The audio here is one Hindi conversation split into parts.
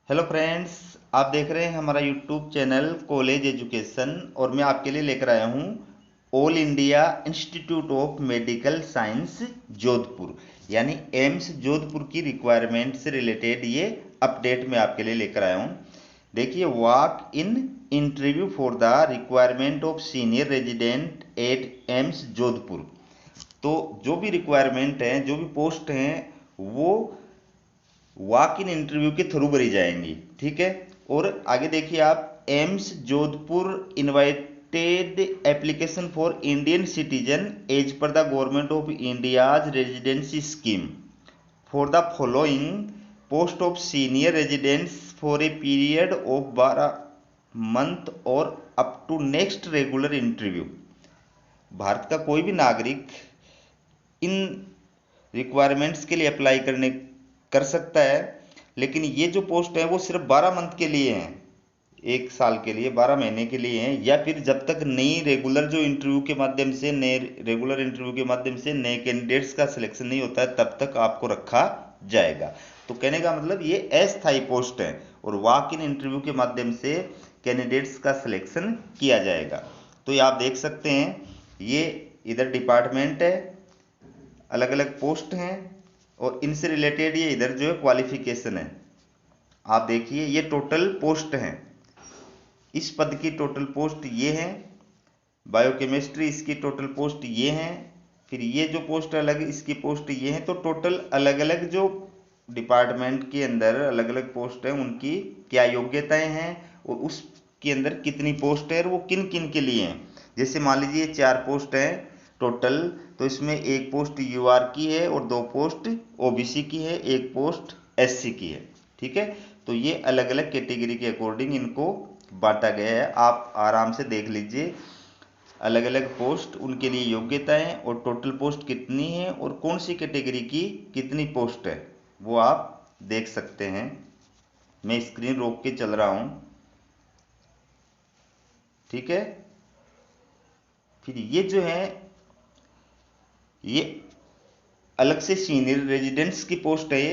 हेलो फ्रेंड्स, आप देख रहे हैं हमारा यूट्यूब चैनल कॉलेज एजुकेशन और मैं आपके लिए लेकर आया हूँ all India institute of medical science Jodhpur यानी एम्स जोधपुर की रिक्वायरमेंट से रिलेटेड ये अपडेट मैं आपके लिए लेकर आया हूँ। देखिए, walk in interview for the requirement of senior resident at AIIMS Jodhpur. तो जो भी रिक्वायरमेंट हैं, जो भी पोस्ट हैं, वो वॉक इन इंटरव्यू के थ्रू भरी जाएंगी। ठीक है। और आगे देखिए आप, AIIMS Jodhpur invited application for Indian citizen as per the government of India's residency scheme for the following post of senior residents for a period of 12 month और up to next regular interview. Bharat का कोई भी नागरिक इन रिक्वायरमेंट्स के लिए अप्लाई करने कर सकता है, लेकिन ये जो पोस्ट है वो सिर्फ 12 मंथ के लिए हैं, 1 साल के लिए, 12 महीने के लिए हैं, या फिर जब तक नई रेगुलर जो इंटरव्यू के माध्यम से नए रेगुलर इंटरव्यू के माध्यम से नए कैंडिडेट्स का सिलेक्शन नहीं होता है तब तक आपको रखा जाएगा। तो कहने का मतलब ये अस्थायी पोस्ट है और वॉक इन इंटरव्यू के माध्यम से कैंडिडेट्स का सिलेक्शन किया जाएगा। तो ये आप देख सकते हैं, ये इधर डिपार्टमेंट है, अलग अलग पोस्ट हैं और इनसे रिलेटेड ये इधर जो है क्वालिफिकेशन है। आप देखिए, ये टोटल पोस्ट हैं, इस पद की टोटल पोस्ट ये हैं, बायोकेमिस्ट्री इसकी टोटल पोस्ट ये हैं, फिर ये जो पोस्ट अलग इसकी पोस्ट ये हैं। तो टोटल अलग अलग जो डिपार्टमेंट के अंदर अलग अलग पोस्ट हैं उनकी क्या योग्यताएं हैं और उसके अंदर कितनी पोस्ट है और वो किन किन के लिए हैं। जैसे मान लीजिए 4 पोस्ट हैं टोटल, तो इसमें 1 पोस्ट यूआर की है और 2 पोस्ट ओबीसी की है, 1 पोस्ट एससी की है। ठीक है। तो ये अलग अलग कैटेगरी के अकॉर्डिंग इनको बांटा गया है, आप आराम से देख लीजिए अलग अलग पोस्ट, उनके लिए योग्यताएं और टोटल पोस्ट कितनी है और कौन सी कैटेगरी की कितनी पोस्ट है वो आप देख सकते हैं। मैं स्क्रीन रोक के चल रहा हूं। ठीक है। फिर ये जो है ये अलग से सीनियर रेजिडेंट्स की पोस्ट है ये।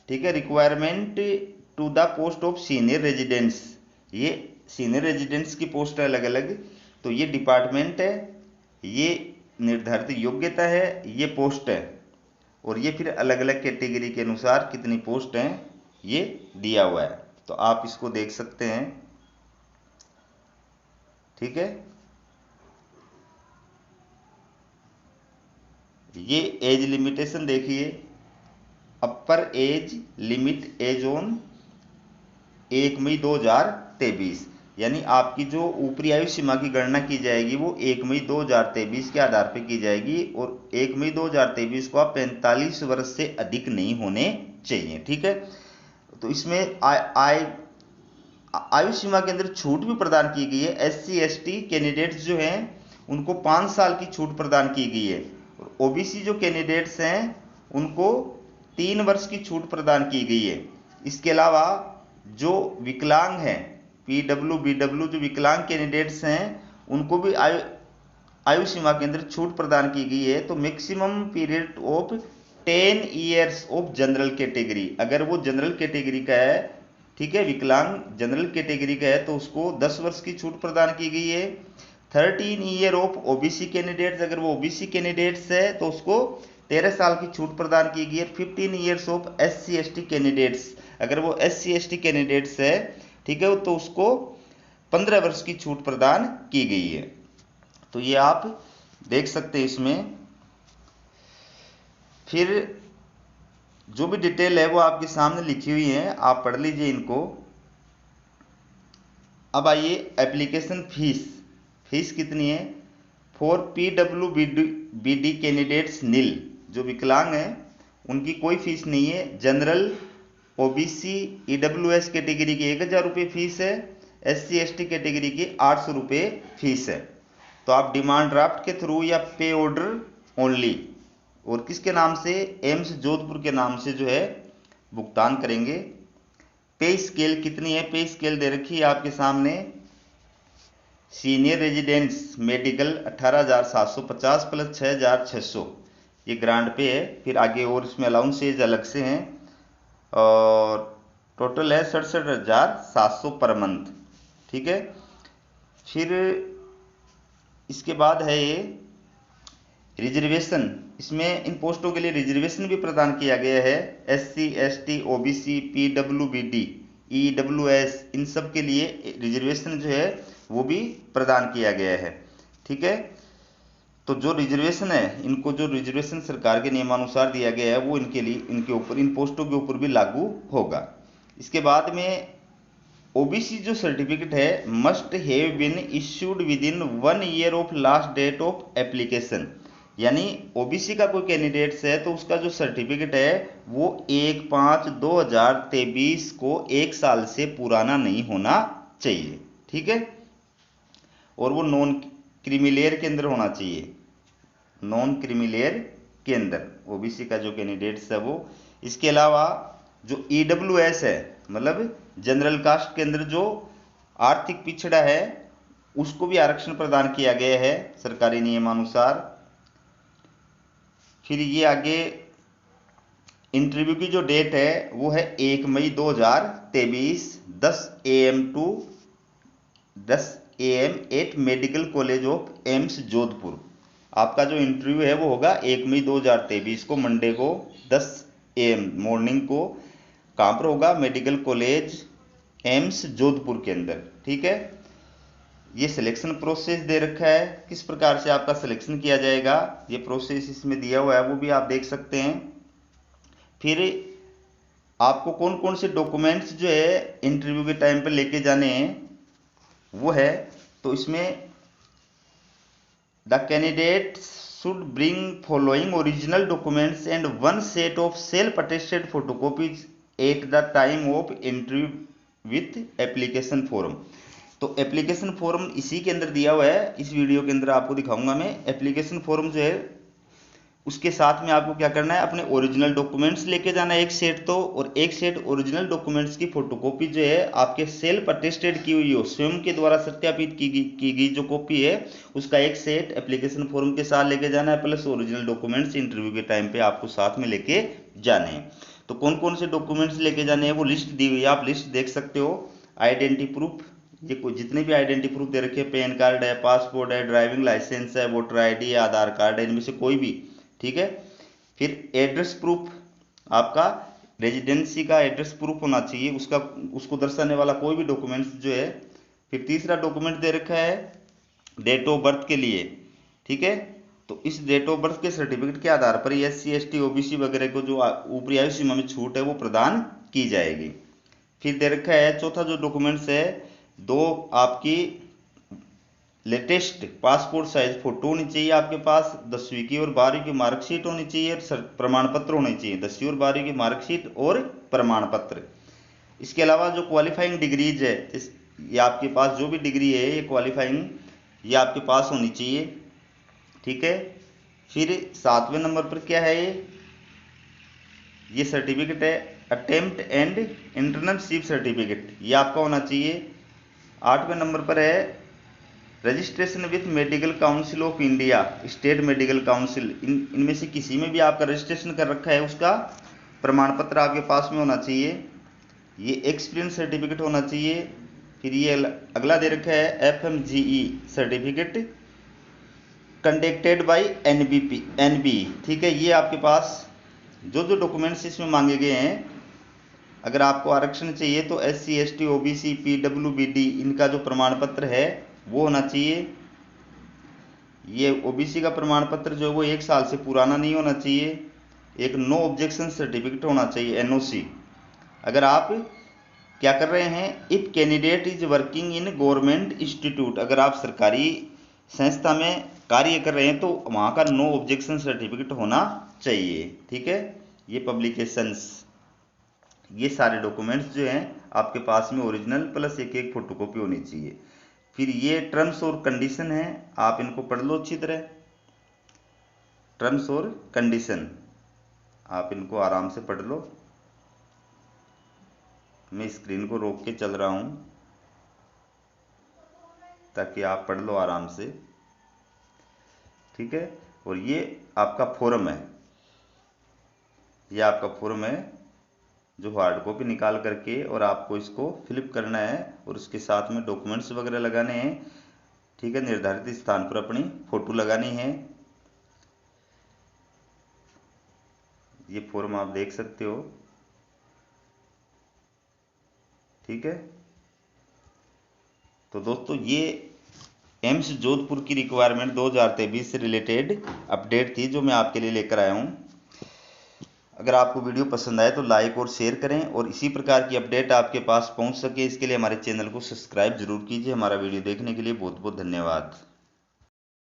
ठीक है। Requirement to the post of senior residents, ये सीनियर रेजिडेंट्स की पोस्ट है अलग अलग। तो ये डिपार्टमेंट है, ये निर्धारित योग्यता है, ये पोस्ट है और ये फिर अलग अलग कैटेगरी के अनुसार कितनी पोस्ट हैं ये दिया हुआ है। तो आप इसको देख सकते हैं। ठीक है। ये एज लिमिटेशन देखिए, upper age limit age on 1 May 2023, यानी आपकी जो ऊपरी आयु सीमा की गणना की जाएगी वो 1 मई 2023 के आधार पर की जाएगी और 1 मई 2023 को आप 45 वर्ष से अधिक नहीं होने चाहिए। ठीक है। तो इसमें आयु सीमा के अंदर छूट भी प्रदान की गई है। एससी एसटी कैंडिडेट्स जो हैं उनको 5 साल की छूट प्रदान की गई है और ओबीसी जो कैंडिडेट्स हैं उनको 3 वर्ष की छूट प्रदान की गई है। इसके अलावा जो विकलांग हैं, पीडब्ल्यू बीडब्ल्यू जो विकलांग कैंडिडेट्स हैं उनको भी आयु सीमा के अंदर छूट प्रदान की गई है। तो maximum period of 10 years of general category, अगर वो जनरल कैटेगरी का है, ठीक है, विकलांग जनरल कैटेगरी का है, तो उसको 10 वर्ष की छूट प्रदान की गई है। 13 ईयर ऑफ ओबीसी कैंडिडेट्स, अगर वो ओबीसी कैंडिडेट्स है तो उसको 13 साल की छूट प्रदान की गई है। 15 years of SC ST candidates, अगर वो एससी एसटी कैंडिडेट्स है, ठीक है, तो उसको 15 वर्ष की छूट प्रदान की गई है। तो ये आप देख सकते हैं इसमें। फिर जो भी डिटेल है वो आपके सामने लिखी हुई है, आप पढ़ लीजिए इनको। अब आइए एप्लीकेशन फीस, फीस कितनी है फॉर पीडब्ल्यू बीडी कैंडिडेट्स नील, जो विकलांग हैं उनकी कोई फीस नहीं है। जनरल ओबीसी ईडब्ल्यूएस कैटेगरी की 1000 रुपये फीस है, एससी एसटी कैटेगरी की 800 रुपये फीस है। तो आप डिमांड ड्राफ्ट के थ्रू या पे ऑर्डर ओनली और किसके नाम से, एम्स जोधपुर के नाम से जो है भुगतान करेंगे। पे स्केल कितनी है, पे स्केल दे रखी है आपके सामने। सीनियर रेजिडेंट्स मेडिकल 18,750 प्लस 6,600 ये ग्रांड पे है। फिर आगे और इसमें अलाउंसेज अलग से हैं और टोटल है 67,700 पर मंथ। ठीक है। फिर इसके बाद है ये रिजर्वेशन। इसमें इन पोस्टों के लिए रिजर्वेशन भी प्रदान किया गया है। SC ST OBC PWBD EWS इन सब के लिए रिजर्वेशन जो है वो भी प्रदान किया गया है। ठीक है। तो जो रिजर्वेशन है, इनको जो रिजर्वेशन सरकार के नियमानुसार दिया गया है वो इनके लिए, इनके ऊपर, इन पोस्टों के ऊपर भी लागू होगा। इसके बाद में ओबीसी जो सर्टिफिकेट है must have been issued within 1 year of last date of application. यानी ओबीसी का कोई कैंडिडेट्स है तो उसका जो सर्टिफिकेट है वो 1/5/2023 को 1 साल से पुराना नहीं होना चाहिए। ठीक है। और वो नॉन क्रीमिलेयर के अंदर होना चाहिए, नॉन क्रीमिलेयर के अंदर ओबीसी का जो कैंडिडेट्स है वो। इसके अलावा जो ईडब्ल्यूएस है, मतलब जनरल कास्ट के अंदर जो आर्थिक पिछड़ा है, उसको भी आरक्षण प्रदान किया गया है सरकारी नियमानुसार। फिर ये आगे इंटरव्यू की जो डेट है वो है 1 May 2023 10 AM to 10 AM at medical college of AIIMS Jodhpur. आपका जो इंटरव्यू है वो होगा 1 मई 2023 को, मंडे को 10 AM मॉर्निंग को। कहाँ पर होगा? मेडिकल कॉलेज एम्स जोधपुर के अंदर। ठीक है। ये सिलेक्शन प्रोसेस दे रखा है, किस प्रकार से आपका सिलेक्शन किया जाएगा ये प्रोसेस इसमें दिया हुआ है, वो भी आप देख सकते हैं। फिर आपको कौन कौन से डॉक्यूमेंट्स जो है इंटरव्यू के टाइम पर लेके जाने हैं वो है। तो इसमें the candidate should bring following original documents and 1 set of self attested photocopies at the time of interview with application form. तो एप्लीकेशन फॉर्म इसी के अंदर दिया हुआ है, इस वीडियो के अंदर आपको दिखाऊंगा मैं। एप्लीकेशन फॉर्म जो है उसके साथ में आपको क्या करना है, अपने ओरिजिनल डॉक्यूमेंट्स लेके जाना है एक सेट तो, और एक सेट ओरिजिनल डॉक्यूमेंट्स की फोटोकॉपी जो है आपके सेल्फ अटेस्टेड की हुई हो, स्वयं के द्वारा सत्यापित की गई जो कॉपी है उसका एक सेट एप्लीकेशन फॉर्म के साथ लेके जाना है, प्लस ओरिजिनल डॉक्यूमेंट्स इंटरव्यू के टाइम पे आपको साथ में लेके जाने हैं। तो कौन कौन से डॉक्यूमेंट्स लेके जाने हैं वो लिस्ट दी हुई है, आप लिस्ट देख सकते हो। आइडेंटिटी प्रूफ, ये कोई जितने भी आइडेंटिटी प्रूफ दे रखे हैं, पैन कार्ड है, पासपोर्ट है, ड्राइविंग लाइसेंस है, वोटर ID है, आधार कार्ड है, इनमें से कोई भी। ठीक है। फिर एड्रेस प्रूफ, आपका रेजिडेंसी का एड्रेस प्रूफ होना चाहिए, उसका उसको दर्शाने वाला कोई भी डॉक्यूमेंट्स जो है। फिर तीसरा डॉक्यूमेंट दे रखा है डेट ऑफ बर्थ के लिए। ठीक है। तो इस डेट ऑफ बर्थ के सर्टिफिकेट के आधार पर SC ST OBC वगैरह को जो ऊपरी आयु सीमा में छूट है वो प्रदान की जाएगी। फिर दे रखा है चौथा जो डॉक्यूमेंट्स है, 2 आपकी लेटेस्ट पासपोर्ट साइज फोटो होनी चाहिए आपके पास, 10वीं की और 12वीं की मार्कशीट होनी चाहिए, प्रमाण पत्र होने चाहिए, 10वीं और 12वीं की मार्कशीट और प्रमाण पत्र। इसके अलावा जो क्वालिफाइंग डिग्रीज है, ये आपके पास जो भी डिग्री है ये क्वालिफाइंग ये आपके पास होनी चाहिए। ठीक है। फिर 7वें नंबर पर क्या है, ये सर्टिफिकेट है अटेम्प्ट एंड इंटर्नशिप सर्टिफिकेट, ये आपका होना चाहिए। 8वें नंबर पर है registration with medical council of India, state medical council, इनमें से किसी में भी आपका रजिस्ट्रेशन कर रखा है उसका प्रमाण पत्र आपके पास में होना चाहिए। ये एक्सपीरियंस सर्टिफिकेट होना चाहिए। फिर ये अगला दे रखा है FMGE certificate conducted by NBE। ठीक है। ये आपके पास जो जो डॉक्यूमेंट्स इसमें मांगे गए हैं, अगर आपको आरक्षण चाहिए तो SC ST OBC PWBD इनका जो प्रमाण पत्र है वो होना चाहिए। ये OBC का प्रमाण पत्र जो है वो 1 साल से पुराना नहीं होना चाहिए। एक नो ऑब्जेक्शन सर्टिफिकेट होना चाहिए, NOC। अगर आप क्या कर रहे हैं, if candidate is working in government institute, अगर आप सरकारी संस्था में कार्य कर रहे हैं तो वहाँ का नो ऑब्जेक्शन सर्टिफिकेट होना चाहिए। ठीक है। ये पब्लिकेशंस, ये सारे डॉक्यूमेंट्स जो हैं आपके पास में ओरिजिनल प्लस एक एक फोटोकॉपी होनी चाहिए। फिर ये टर्म्स और कंडीशन है, आप इनको पढ़ लो अच्छी तरह। टर्म्स और कंडीशन आप इनको आराम से पढ़ लो। मैं स्क्रीन को रोक के चल रहा हूं ताकि आप पढ़ लो आराम से। ठीक है। और ये आपका फॉर्म है, ये आपका फॉर्म है जो हार्ड कॉपी निकाल करके और आपको इसको फिलिप करना है और उसके साथ में डॉक्यूमेंट्स वगैरह लगाने हैं। ठीक है, निर्धारित स्थान पर अपनी फोटो लगानी है। ये फॉर्म आप देख सकते हो। ठीक है, तो दोस्तों ये एम्स जोधपुर की रिक्वायरमेंट 2023 से रिलेटेड अपडेट थी जो मैं आपके लिए लेकर आया हूँ। अगर आपको वीडियो पसंद आए तो लाइक और शेयर करें और इसी प्रकार की अपडेट आपके पास पहुंच सके इसके लिए हमारे चैनल को सब्सक्राइब जरूर कीजिए। हमारा वीडियो देखने के लिए बहुत बहुत धन्यवाद।